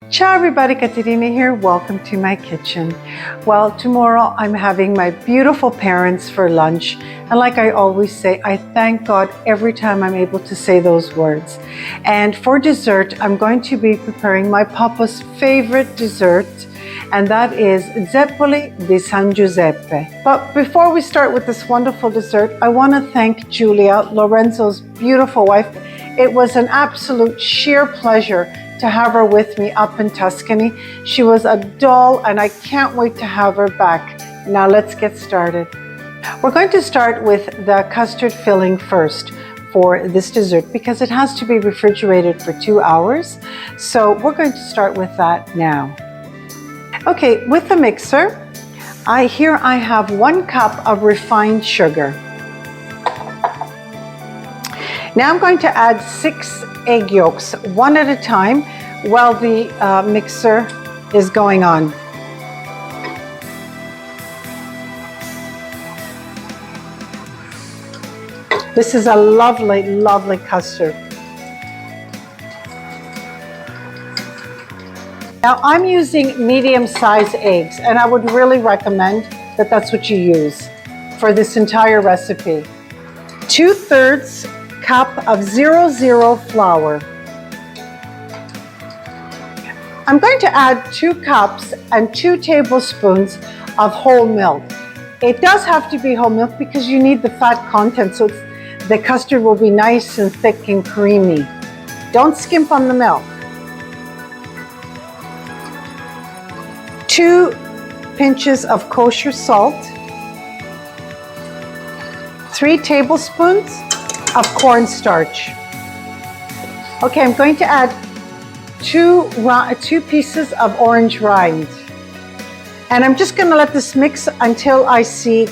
Ciao everybody, Caterina here. Welcome to my kitchen. Well, tomorrow I'm having my beautiful parents for lunch. And like I always say, I thank God every time I'm able to say those words. And for dessert, I'm going to be preparing my papa's favorite dessert, and that is Zeppole di San Giuseppe. But before we start with this wonderful dessert, I want to thank Julia, Lorenzo's beautiful wife. It was an absolute sheer pleasure to have her with me up in Tuscany. She was a doll and I can't wait to have her back. Now let's get started. We're going to start with the custard filling first for this dessert because it has to be refrigerated for 2 hours. So we're going to start with that now. Okay, with the mixer, here I have 1 cup of refined sugar. Now I'm going to add 6 egg yolks, one at a time, while the mixer is going on. This is a lovely, lovely custard. Now I'm using medium-sized eggs, and I would really recommend that that's what you use for this entire recipe. 2/3 cup of 00 flour. I'm going to add 2 cups and 2 tablespoons of whole milk. It does have to be whole milk because you need the fat content, so the custard will be nice and thick and creamy. Don't skimp on the milk. 2 pinches of kosher salt. 3 tablespoons of cornstarch. Okay, I'm going to add 2 pieces of orange rind. And I'm just going to let this mix until I see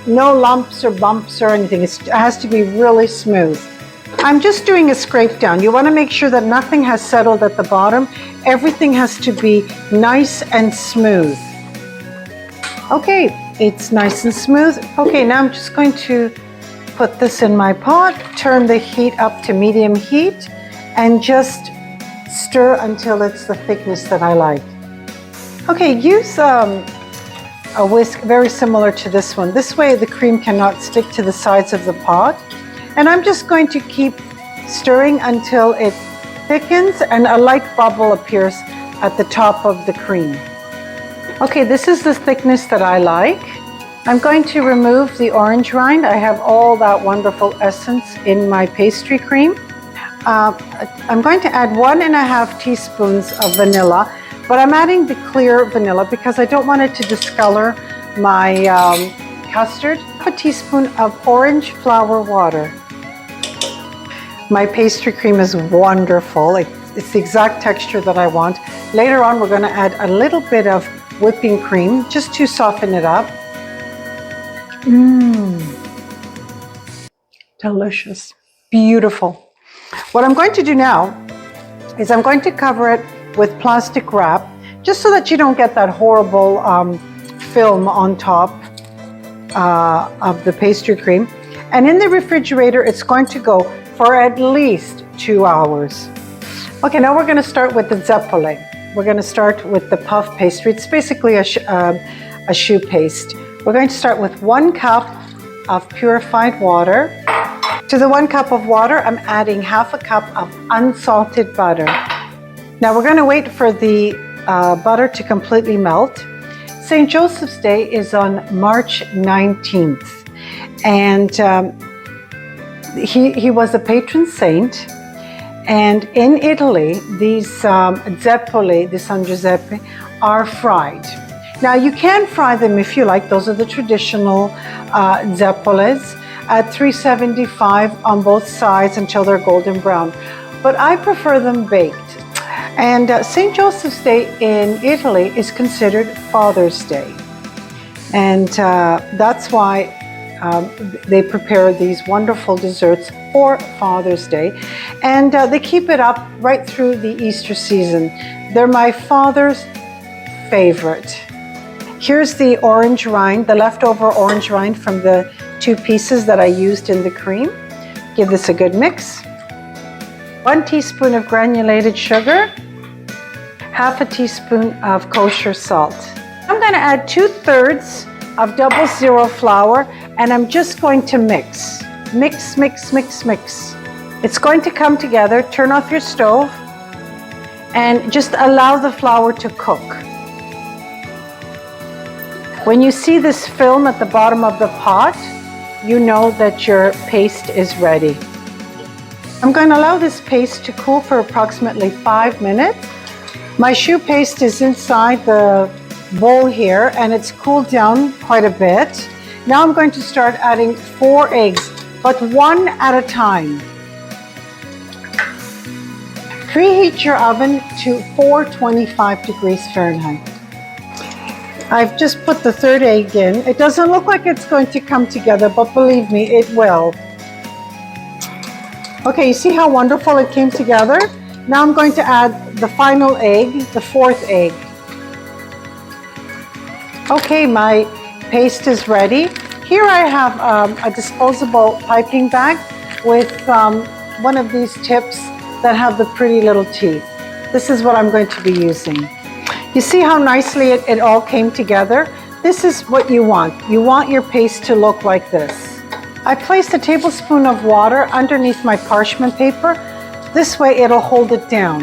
no lumps or bumps or anything. It has to be really smooth. I'm just doing a scrape down. You want to make sure that nothing has settled at the bottom. Everything has to be nice and smooth. Okay, it's nice and smooth. Okay, now I'm just going to put this in my pot, turn the heat up to medium heat, and just stir until it's the thickness that I like. Okay, use a whisk very similar to this one. This way the cream cannot stick to the sides of the pot. And I'm just going to keep stirring until it thickens and a light bubble appears at the top of the cream. Okay, this is the thickness that I like. I'm going to remove the orange rind. I have all that wonderful essence in my pastry cream. I'm going to add 1.5 teaspoons of vanilla, but I'm adding the clear vanilla because I don't want it to discolor my custard. A teaspoon of orange flower water. My pastry cream is wonderful. It's the exact texture that I want. Later on, we're going to add a little bit of whipping cream just to soften it up. Delicious, beautiful. What I'm going to do now is I'm going to cover it with plastic wrap, just so that you don't get that horrible film on top of the pastry cream. And in the refrigerator, it's going to go for at least 2 hours. Okay, now we're going to start with the Zeppole. We're going to start with the puff pastry. It's basically a choux paste. We're going to start with 1 cup of purified water. To the 1 cup of water, I'm adding 1/2 cup of unsalted butter. Now we're going to wait for the butter to completely melt. St. Joseph's Day is on March 19th. And he was a patron saint. And in Italy, these Zeppole di San Giuseppe are fried. Now you can fry them if you like. Those are the traditional Zeppoles at 375 on both sides until they're golden brown. But I prefer them baked. And St. Joseph's Day in Italy is considered Father's Day. And that's why they prepare these wonderful desserts for Father's Day. And they keep it up right through the Easter season. They're my father's favorite. Here's the orange rind, the leftover orange rind from the 2 pieces that I used in the cream. Give this a good mix. 1 teaspoon of granulated sugar. half a teaspoon of kosher salt. I'm going to add 2/3 of double zero flour, and I'm just going to mix. Mix, mix, mix, mix. It's going to come together. Turn off your stove and just allow the flour to cook. When you see this film at the bottom of the pot, you know that your paste is ready. I'm going to allow this paste to cool for approximately 5 minutes. My choux paste is inside the bowl here and it's cooled down quite a bit. Now I'm going to start adding 4 eggs, but one at a time. Preheat your oven to 425 degrees Fahrenheit. I've just put the 3rd egg in. It doesn't look like it's going to come together, but believe me, it will. Okay, you see how wonderful it came together? Now I'm going to add the final egg, the 4th egg. Okay, my paste is ready. Here I have a disposable piping bag with one of these tips that have the pretty little teeth. This is what I'm going to be using. You see how nicely it all came together? This is what you want. You want your paste to look like this. I placed a tablespoon of water underneath my parchment paper. This way it'll hold it down.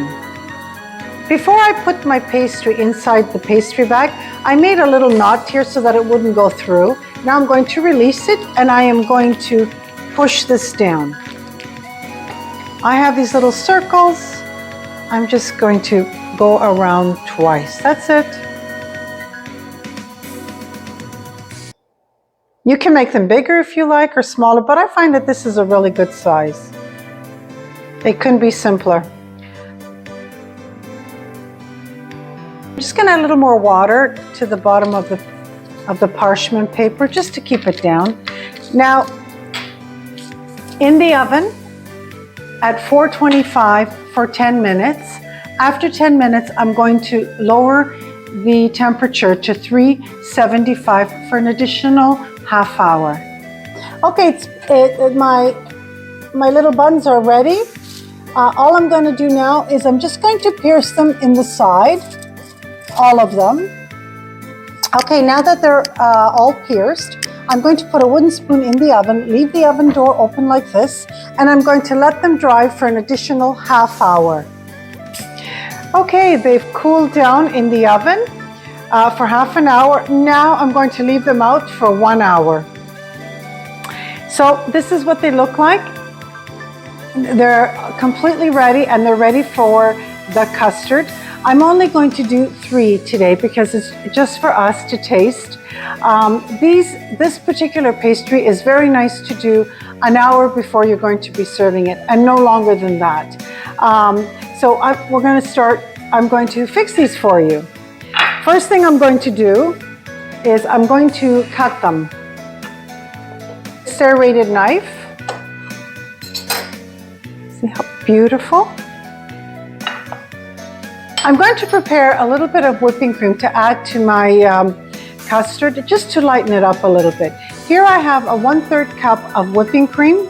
Before I put my pastry inside the pastry bag, I made a little knot here so that it wouldn't go through. Now I'm going to release it and I am going to push this down. I have these little circles. I'm just going to go around twice. That's it. You can make them bigger if you like or smaller, but I find that this is a really good size. It couldn't be simpler. I'm just going to add a little more water to the bottom of the parchment paper just to keep it down. Now, in the oven at 425 for 10 minutes. After 10 minutes, I'm going to lower the temperature to 375 for an additional half hour. Okay, my little buns are ready. All I'm going to do now is I'm just going to pierce them in the side, all of them. Okay, now that they're all pierced, I'm going to put a wooden spoon in the oven, leave the oven door open like this, and I'm going to let them dry for an additional half hour. Okay, they've cooled down in the oven for half an hour. Now I'm going to leave them out for 1 hour. So this is what they look like. They're completely ready and they're ready for the custard. I'm only going to do 3 today because it's just for us to taste. This particular pastry is very nice to do an hour before you're going to be serving it and no longer than that. I'm going to fix these for you. First thing I'm going to do is I'm going to cut them. Serrated knife. See how beautiful? I'm going to prepare a little bit of whipping cream to add to my custard, just to lighten it up a little bit. Here I have a 1/3 cup of whipping cream.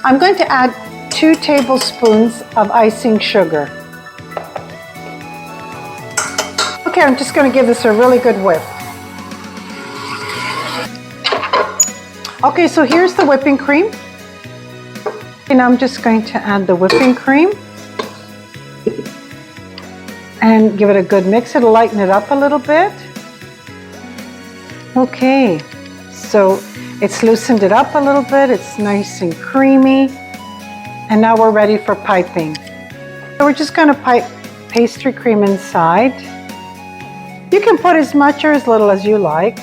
I'm going to add 2 tablespoons of icing sugar. Okay, I'm just going to give this a really good whip. Okay, so here's the whipping cream. And I'm just going to add the whipping cream and give it a good mix. It'll lighten it up a little bit. Okay, so it's loosened it up a little bit. It's nice and creamy. And now we're ready for piping. So we're just going to pipe pastry cream inside. You can put as much or as little as you like.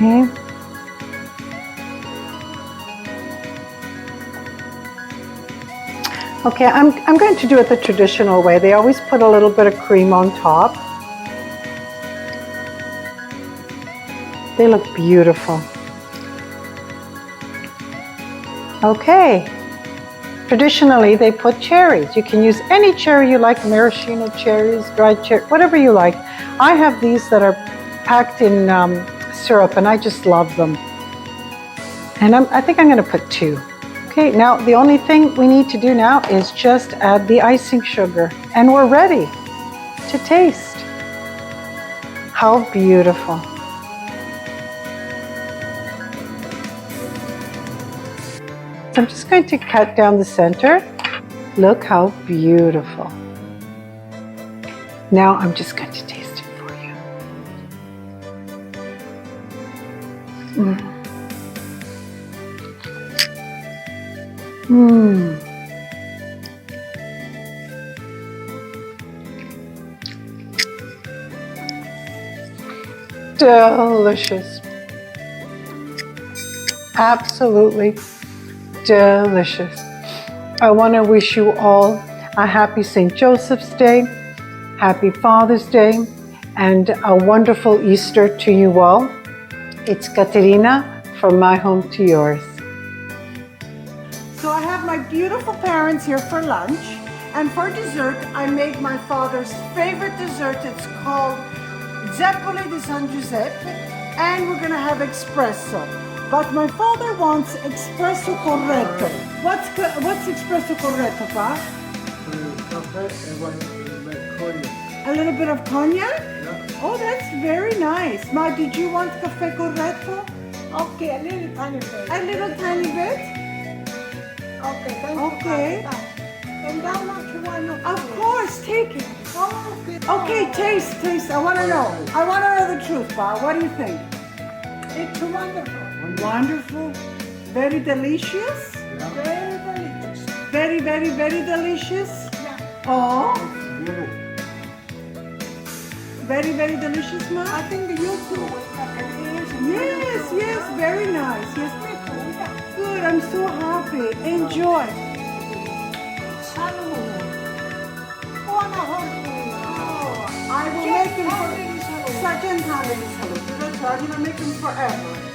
Okay. Okay, I'm going to do it the traditional way. They always put a little bit of cream on top. They look beautiful. Okay. Traditionally, they put cherries. You can use any cherry you like, maraschino cherries, dried cherry, whatever you like. I have these that are packed in syrup and I just love them. And I think I'm going to put 2. Okay, now the only thing we need to do now is just add the icing sugar, and we're ready to taste. How beautiful. So I'm just going to cut down the center. Look how beautiful. Now I'm just going to taste it for you. Delicious. Absolutely delicious. I want to wish you all a happy St. Joseph's Day, happy Father's Day, and a wonderful Easter to you all. It's Katerina from my home to yours. So I have my beautiful parents here for lunch, and for dessert I made my father's favorite dessert. It's called Zeppole di San Giuseppe, and we're gonna have espresso. But my father wants espresso corretto. What's espresso corretto, Pa? A little bit of cognac? Yeah. Oh, that's very nice. Ma, did you want caffè corretto? Okay, a little tiny bit. A little tiny bit? Okay, thank you. Okay. And how much you want? Of course, take it. Okay. Okay, taste. I want to know. I want to know the truth, Pa. What do you think? It's wonderful. Wonderful. Very delicious. Yeah. Very delicious. Very, very, very delicious. Yeah. Oh. Very, very delicious, Ma. I think you too will have it. Yes, very nice. Yes. Good, I'm so happy. Enjoy. Salud. Buona fortuna. I will make them for such a salad. I'm going to make them forever.